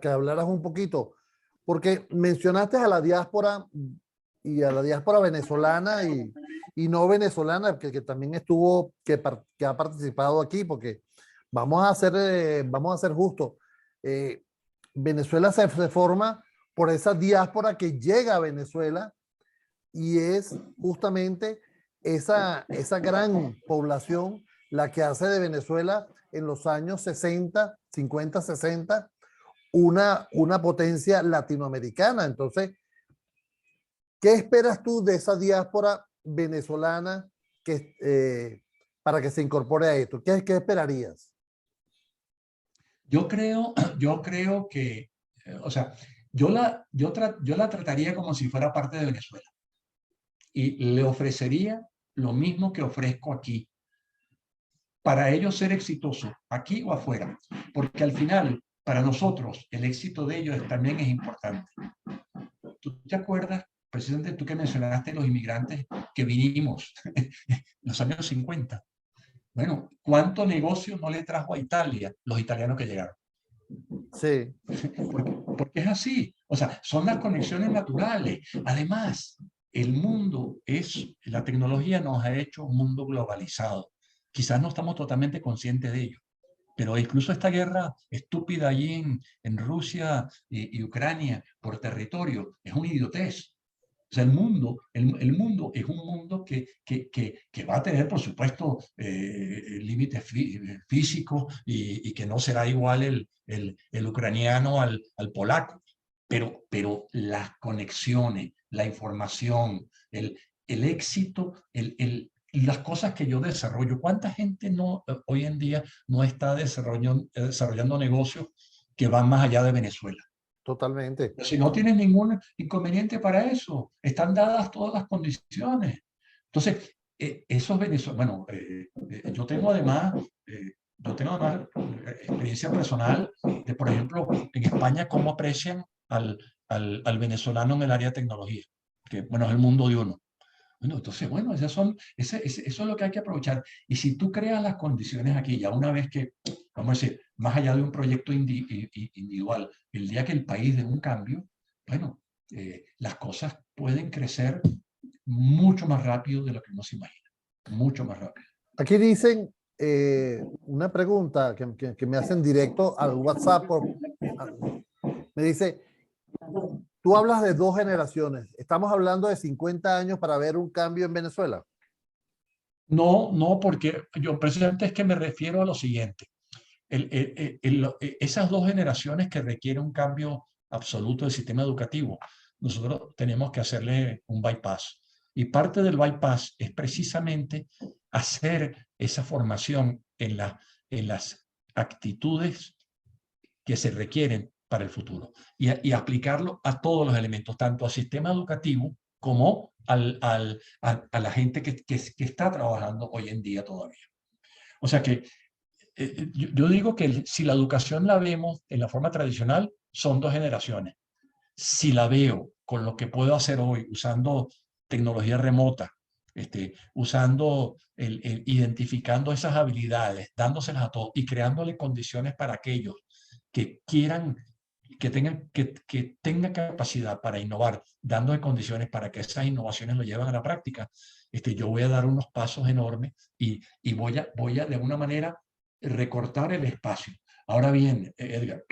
hablaras un poquito, porque mencionaste a la diáspora y a la diáspora venezolana y no venezolana, que también estuvo, que ha participado aquí, porque vamos a ser justos. Venezuela se forma por esa diáspora que llega a Venezuela y es justamente esa gran población la que hace de Venezuela en los años 60, 50, 60, una potencia latinoamericana. Entonces, ¿qué esperas tú de esa diáspora venezolana para que se incorpore a esto? ¿Qué esperarías? Yo creo que, o sea, yo la trataría como si fuera parte de Venezuela y le ofrecería lo mismo que ofrezco aquí para ellos ser exitosos, aquí o afuera, porque al final, para nosotros, el éxito de ellos también es importante. ¿Tú te acuerdas, precisamente tú que mencionaste los inmigrantes que vinimos en los años 50? Bueno, ¿cuánto negocio no le trajo a Italia los italianos que llegaron? Sí, Porque es así. O sea, son las conexiones naturales. Además, la tecnología nos ha hecho un mundo globalizado. Quizás no estamos totalmente conscientes de ello, pero incluso esta guerra estúpida allí en Rusia y Ucrania por territorio es una idiotez. O sea, el mundo es un mundo que va a tener, por supuesto, límites físicos y que no será igual el ucraniano al polaco. Pero las conexiones, la información, el éxito, las cosas que yo desarrollo, ¿cuánta gente hoy en día no está desarrollando negocios que van más allá de Venezuela? totalmente. Si no tienes ningún inconveniente para eso, están dadas todas las condiciones. Entonces, esos venezolanos, bueno, yo tengo además experiencia personal de, por ejemplo, en España, cómo aprecian al venezolano en el área de tecnología, que, bueno, es el mundo de uno. Bueno, entonces, bueno, eso es lo que hay que aprovechar. Y si tú creas las condiciones aquí, ya una vez que, vamos a decir, más allá de un proyecto individual, el día que el país dé un cambio, bueno, las cosas pueden crecer mucho más rápido de lo que uno se imagina. Mucho más rápido. Aquí dicen una pregunta que me hacen directo al WhatsApp. Me dice, tú hablas de dos generaciones. ¿Estamos hablando de 50 años para ver un cambio en Venezuela? No, no, porque yo precisamente es que me refiero a lo siguiente. Esas dos generaciones que requieren un cambio absoluto del sistema educativo, nosotros tenemos que hacerle un bypass. Y parte del bypass es precisamente hacer esa formación en las actitudes que se requieren para el futuro y aplicarlo a todos los elementos, tanto al sistema educativo como a la gente que está trabajando hoy en día todavía. O sea que yo digo que si la educación la vemos en la forma tradicional, son dos generaciones. Si la veo con lo que puedo hacer hoy, usando tecnología remota, identificando esas habilidades, dándoselas a todos y creándole condiciones para aquellos que quieran, que tengan capacidad para innovar, dándole condiciones para que esas innovaciones lo lleven a la práctica, yo voy a dar unos pasos enormes y voy a de alguna manera recortar el espacio. Ahora bien, Edgar,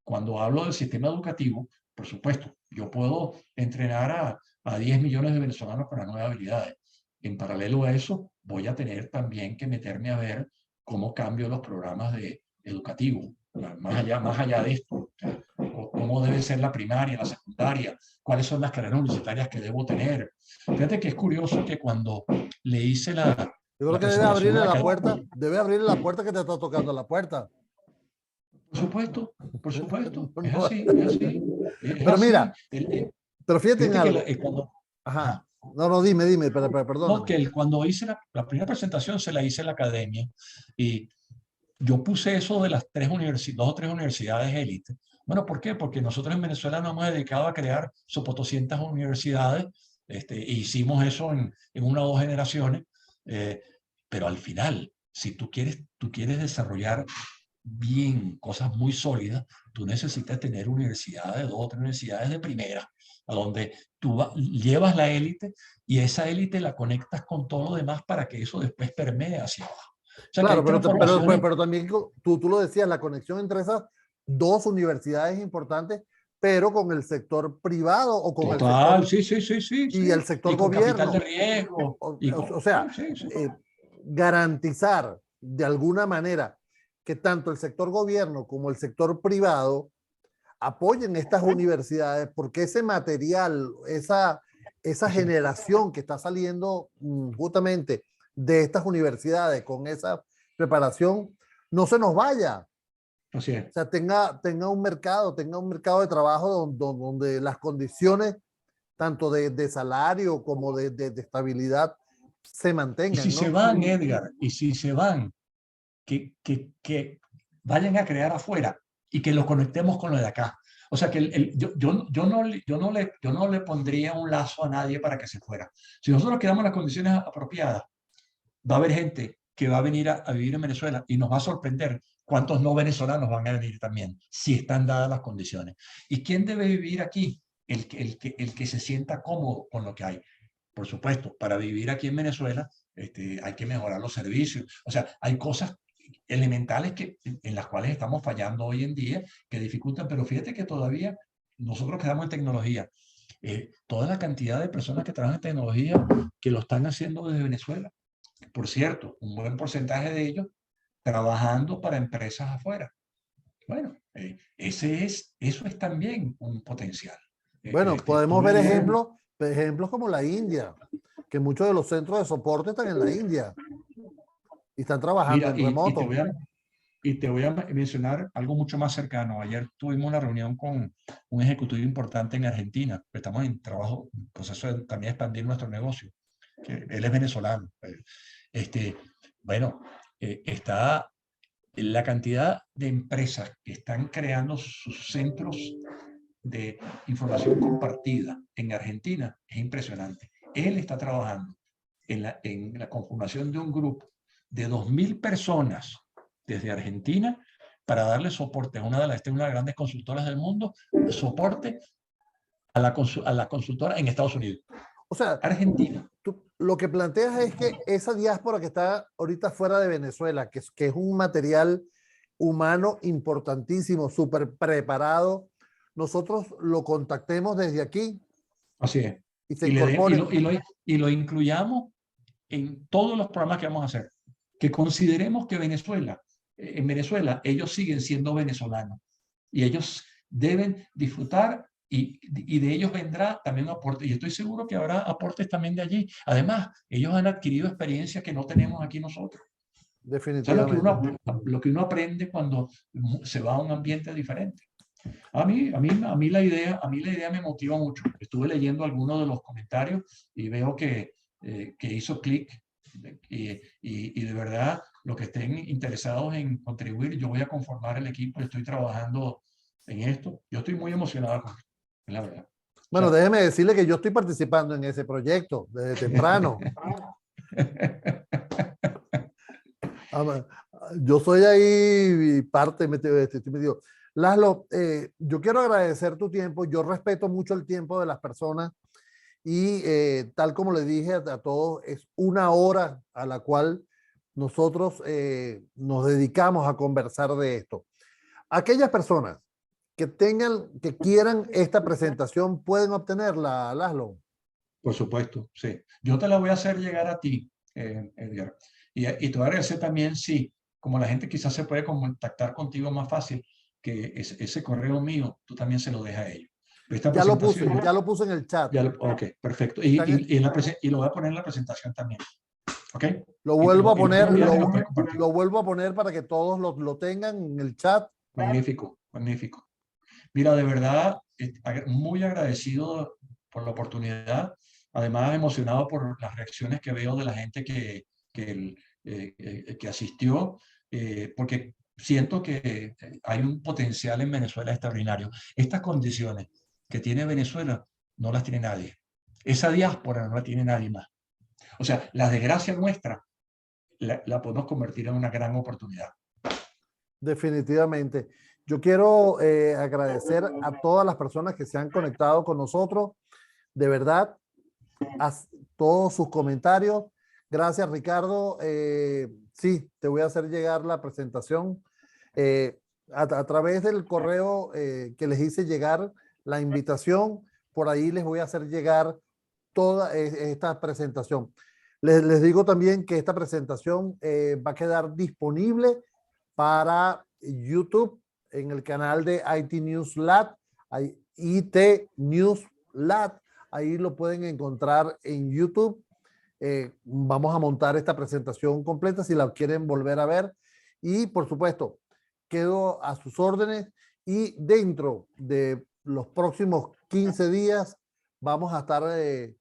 cuando hablo del sistema educativo, por supuesto, yo puedo entrenar a 10 millones de venezolanos con las nuevas habilidades. En paralelo a eso, voy a tener también que meterme a ver cómo cambio los programas educativos, más allá de esto. cómo debe ser la primaria, la secundaria, cuáles son las carreras universitarias que debo tener. Fíjate que es curioso que cuando le hice Yo creo la que debe presentación abrirle a la la academia, puerta, debe abrirle la puerta que te está tocando la puerta. por supuesto, No, es no. así, es así, es Pero así. mira, pero fíjate en Fíjate que algo. cuando, Ajá. ajá, No, no, dime, pero no, perdóname. que cuando hice la primera presentación se la hice en la academia y yo puse eso de las dos o tres universidades élite. Bueno, ¿por qué? Porque nosotros en Venezuela nos hemos dedicado a crear sopo 200 universidades, e hicimos eso en una o dos generaciones, eh, pero al final, si tú quieres desarrollar bien cosas muy sólidas, tú necesitas tener universidades, dos o tres universidades de primera, a donde llevas la élite y esa élite la conectas con todo lo demás para que eso después permee hacia abajo. O sea que Claro, hay transformaciones. pero también tú lo decías, la conexión entre esas dos universidades importantes, pero con el sector privado o con el Total, sector sí, sí, sí, sí, y el sí. Y sector con capital de gobierno. riesgo. Y O con, sea, sí, sí, sí. garantizar de alguna manera que tanto el sector gobierno como el sector privado apoyen estas universidades, porque ese material, esa generación que está saliendo justamente de estas universidades con esa preparación, no se nos vaya. Así O es. sea, tenga un mercado de trabajo donde las condiciones, tanto de salario como de estabilidad, se Y si mantengan, se ¿no? van, Edgar, y si se van, que vayan a crear afuera y que lo conectemos con lo de acá. O sea, que yo no le pondría un lazo a nadie para que se fuera. Si nosotros creamos las condiciones apropiadas, va a haber gente que va a venir a vivir en Venezuela y nos va a sorprender cuántos no venezolanos van a venir también, si están dadas las condiciones. ¿Y quién debe vivir aquí? El que se sienta cómodo con lo que hay. Por supuesto, para vivir aquí en Venezuela hay que mejorar los servicios. O sea, hay cosas elementales en las cuales estamos fallando hoy en día que dificultan, pero fíjate que todavía nosotros quedamos en tecnología. Toda la cantidad de personas que trabajan en tecnología que lo están haciendo desde Venezuela. Por cierto, un buen porcentaje de ellos trabajando para empresas afuera. Bueno, eso es también un potencial. Bueno, podemos Estuve ver leyendo. ejemplos como la India, que muchos de los centros de soporte están en la India y están trabajando Mira, en remoto. y te voy a mencionar algo mucho más cercano. Ayer tuvimos una reunión con un ejecutivo importante en Argentina. Estamos en trabajo, en proceso de también expandir nuestro negocio. Que él es venezolano. Este, bueno, está la cantidad de empresas que están creando sus centros de información compartida en Argentina es impresionante. Él está trabajando en la conformación de un grupo de 2.000 personas desde Argentina para darle soporte a una de las grandes consultoras del mundo, soporte a la consultora en Estados Unidos. O sea, Argentina. tú lo que planteas es que esa diáspora que está ahorita fuera de Venezuela, que es un material humano importantísimo, súper preparado, nosotros lo contactemos desde aquí Así es. y se Y, le de, incorporen. y lo incluyamos en todos los programas que vamos a hacer. Que consideremos que en Venezuela, ellos siguen siendo venezolanos y ellos deben disfrutar y de ellos vendrá también un aporte. Y estoy seguro que habrá aportes también de allí. Además, ellos han adquirido experiencias que no tenemos aquí nosotros. O sea, Definitivamente. lo que uno aprende cuando se va a un ambiente diferente. A mí la idea me motiva mucho. Estuve leyendo algunos de los comentarios y veo que hizo clic y de verdad, los que estén interesados en contribuir, yo voy a conformar el equipo, estoy trabajando en esto. Yo estoy muy emocionado con esto, la verdad. O Bueno, sea, déjeme decirle que yo estoy participando en ese proyecto desde temprano. Ah, yo soy ahí parte, estoy metido. Laszlo, yo quiero agradecer tu tiempo. Yo respeto mucho el tiempo de las personas y tal como le dije a todos, es una hora a la cual nosotros nos dedicamos a conversar de esto. Aquellas personas que quieran esta presentación pueden obtenerla, Laszlo. por supuesto, sí. Yo te la voy a hacer llegar a ti, Edgar. Y te voy a agradecer también, sí, como la gente quizás se puede contactar contigo más fácil, que ese correo mío, tú también se lo dejas a ellos. Esta Ya lo puse, presentación, ya lo puse en el chat. ok, perfecto. Está en- Y lo voy a poner en la presentación también. ¿Ok? Lo vuelvo a poner, puedes compartir. lo vuelvo a poner para que todos lo tengan en el chat. Magnífico, magnífico. Mira, de verdad, muy agradecido por la oportunidad. Además, emocionado por las reacciones que veo de la gente que asistió, porque siento que hay un potencial en Venezuela extraordinario. Estas condiciones que tiene Venezuela no las tiene nadie. Esa diáspora no la tiene nadie más. O sea, la desgracia nuestra la podemos convertir en una gran oportunidad. Definitivamente. Yo quiero agradecer a todas las personas que se han conectado con nosotros. De verdad, a todos sus comentarios. Gracias, Ricardo. Sí, te voy a hacer llegar la presentación a través del correo que les hice llegar la invitación. Por ahí les voy a hacer llegar toda esta presentación. Les digo también que esta presentación va a quedar disponible para YouTube en el canal de IT News Lat, IT News Lat. Ahí lo pueden encontrar en YouTube. Vamos a montar esta presentación completa si la quieren volver a ver. Y por supuesto, quedo a sus órdenes y dentro de los próximos 15 días vamos a estar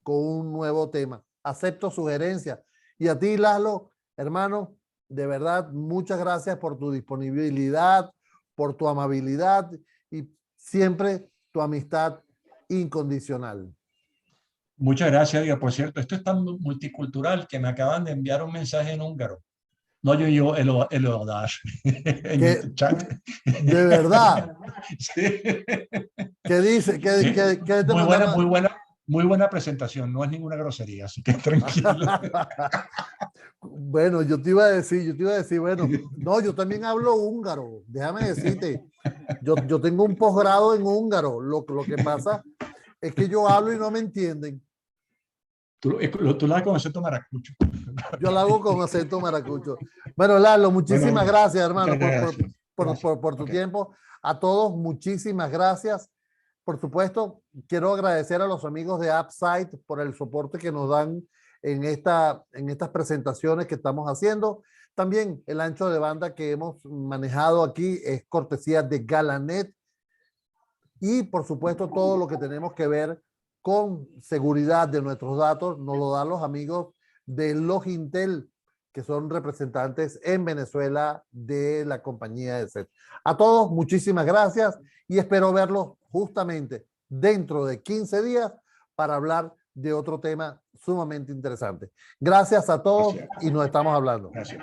con un nuevo tema. Acepto sugerencias. Y a ti, Laszlo, hermano, de verdad, muchas gracias por tu disponibilidad, por tu amabilidad y siempre tu amistad incondicional. Muchas gracias, Diego. Por cierto, esto es tan multicultural que me acaban de enviar un mensaje en húngaro. No, yo el Odash en el chat. De verdad. Sí. ¿Qué dice? ¿Qué te mandaron? Muy buena presentación. No es ninguna grosería, así que tranquilo. Bueno, yo te iba a decir, bueno, no, yo también hablo húngaro. Déjame decirte, yo tengo un posgrado en húngaro. Lo que pasa es que yo hablo y no me entienden. Tú lo haces con acento maracucho. Yo lo hago con acento maracucho. Bueno, Lalo, muchísimas gracias, hermano, por tu tiempo. A todos, muchísimas gracias. Por supuesto, quiero agradecer a los amigos de AppSite por el soporte que nos dan en estas presentaciones que estamos haciendo. También el ancho de banda que hemos manejado aquí es cortesía de Galanet. Y por supuesto, todo lo que tenemos que ver con seguridad de nuestros datos nos lo dan los amigos de Logintel, que son representantes en Venezuela de la compañía de SET. A todos, muchísimas gracias y espero verlos justamente dentro de 15 días para hablar de otro tema sumamente interesante. Gracias a todos y nos estamos hablando. Gracias.